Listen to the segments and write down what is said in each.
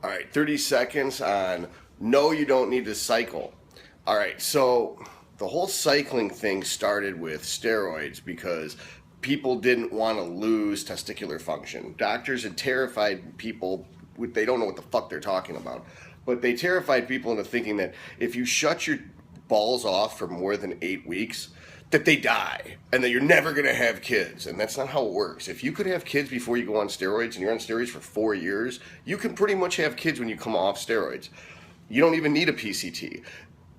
All right, 30 seconds on no, you don't need to cycle. All right, so the whole cycling thing started with steroids because people didn't want to lose testicular function. Doctors had terrified people, they don't know what the fuck they're talking about, but they terrified people into thinking that if you shut your balls off for more than 8 weeks, that they die and that you're never going to have kids. And that's not how it works. If you could have kids before you go on steroids and you're on steroids for 4 years, you can pretty much have kids when you come off steroids. You don't even need a PCT.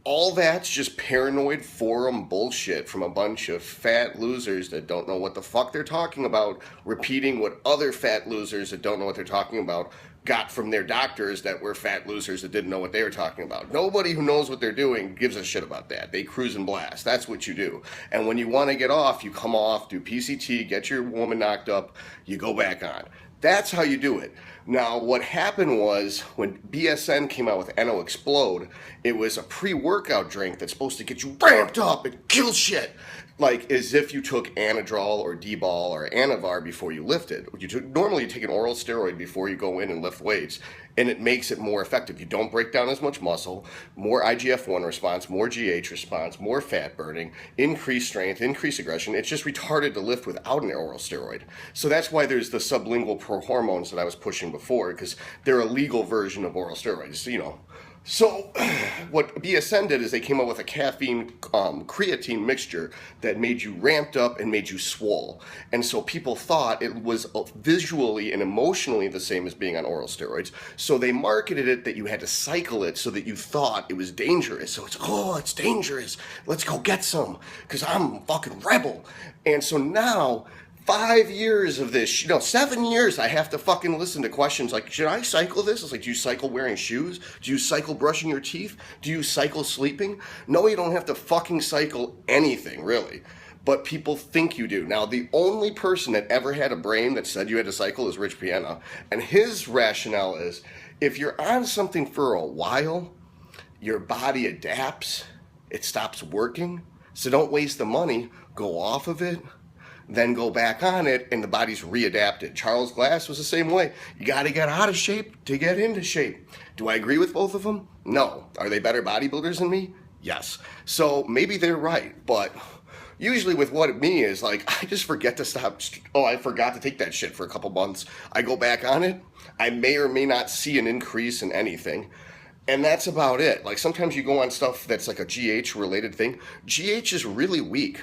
All that's just paranoid forum bullshit from a bunch of fat losers that don't know what the fuck they're talking about, repeating what other fat losers that don't know what they're talking about got from their doctors that were fat losers that didn't know what they were talking about. Nobody who knows what they're doing gives a shit about that. They cruise and blast. That's what you do. And when you want to get off, you come off, do PCT, get your woman knocked up, you go back on. That's how you do it. Now, what happened was when BSN came out with Eno Explode, it was a pre-workout drink that's supposed to get you ramped up and kill shit. Like as if you took Anadrol or D-Bol or Anavar before you lifted. Normally you take an oral steroid before you go in and lift weights, and it makes it more effective. You don't break down as much muscle, more IGF-1 response, more GH response, more fat burning, increased strength, increased aggression. It's just retarded to lift without an oral steroid. So that's why there's the sublingual prohormones that I was pushing before, because they're a legal version of oral steroids, you know. So what BSN did is they came up with a caffeine creatine mixture that made you ramped up and made you swole. And so people thought it was visually and emotionally the same as being on oral steroids. So they marketed it that you had to cycle it so that you thought it was dangerous. So it's dangerous. Let's go get some because I'm a fucking rebel. And so now 5 years of this, 7 years, I have to fucking listen to questions like, should I cycle this? It's like, do you cycle wearing shoes? Do you cycle brushing your teeth? Do you cycle sleeping? No, you don't have to fucking cycle anything, really. But people think you do. Now, the only person that ever had a brain that said you had to cycle is Rich Piana. And his rationale is, if you're on something for a while, your body adapts, it stops working. So don't waste the money, go off of it, then go back on it, and the body's readapted. Charles Glass was the same way. You got to get out of shape to get into shape. Do I agree with both of them? No. Are they better bodybuilders than me? Yes. So maybe they're right, but usually with what me is like, I just forget to stop. Oh, I forgot to take that shit for a couple months. I go back on it. I may or may not see an increase in anything. And that's about it. Like sometimes you go on stuff that's like a GH related thing. GH is really weak.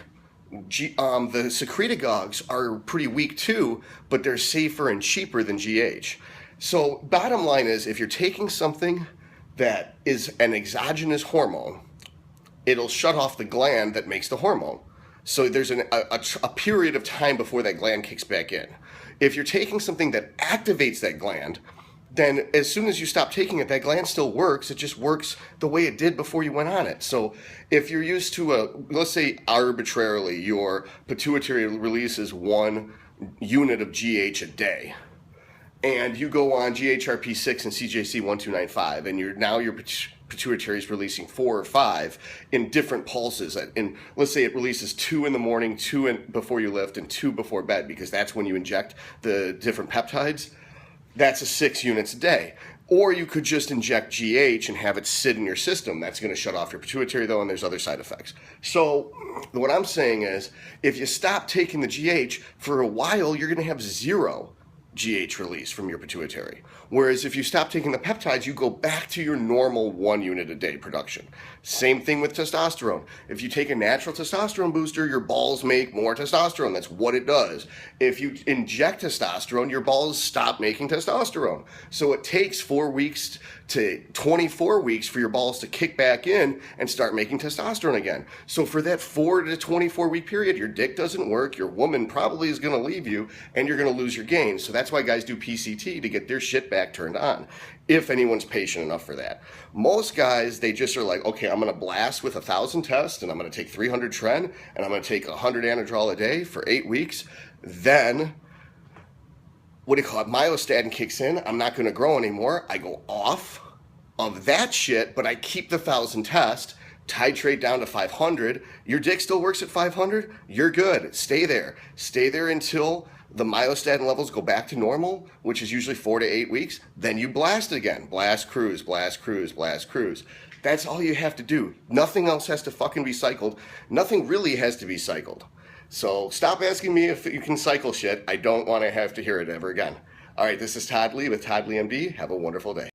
The secretagogues are pretty weak too, but they're safer and cheaper than GH. So bottom line is, if you're taking something that is an exogenous hormone, it'll shut off the gland that makes the hormone. So there's a period of time before that gland kicks back in. If you're taking something that activates that gland, then as soon as you stop taking it, that gland still works. It just works the way it did before you went on it. So if you're used to let's say arbitrarily, your pituitary releases 1 unit of GH a day, and you go on GHRP6 and CJC1295, and your pituitary is releasing 4 or 5 in different pulses. And let's say it releases 2 in the morning, 2 before you lift, and 2 before bed, because that's when you inject the different peptides. That's a 6 units a day. Or you could just inject GH and have it sit in your system. That's going to shut off your pituitary, though, and there's other side effects. So what I'm saying is, if you stop taking the GH for a while, you're going to have 0 GH release from your pituitary. Whereas if you stop taking the peptides, you go back to your normal 1 unit a day production. Same thing with testosterone. If you take a natural testosterone booster, your balls make more testosterone. That's what it does. If you inject testosterone, your balls stop making testosterone. So it takes 4 weeks to 24 weeks for your balls to kick back in and start making testosterone again. So for that 4 to 24 week period, your dick doesn't work, your woman probably is going to leave you, and you're going to lose your gains. So that's why guys do PCT, to get their shit back turned on, if anyone's patient enough for that. Most guys, they just are like, okay, I'm going to blast with 1,000 tests, and I'm going to take 300 tren, and I'm going to take 100 Anadrol a day for 8 weeks. Then myostatin kicks in. I'm not going to grow anymore. I go off of that shit, but I keep the 1,000 test, titrate down to 500. Your dick still works at 500. You're good. Stay there. Stay there until the myostatin levels go back to normal, which is usually 4 to 8 weeks, then you blast again. Blast, cruise, blast, cruise, blast, cruise. That's all you have to do. Nothing else has to fucking be cycled. Nothing really has to be cycled. So stop asking me if you can cycle shit. I don't want to have to hear it ever again. All right, this is Todd Lee with Todd Lee MD. Have a wonderful day.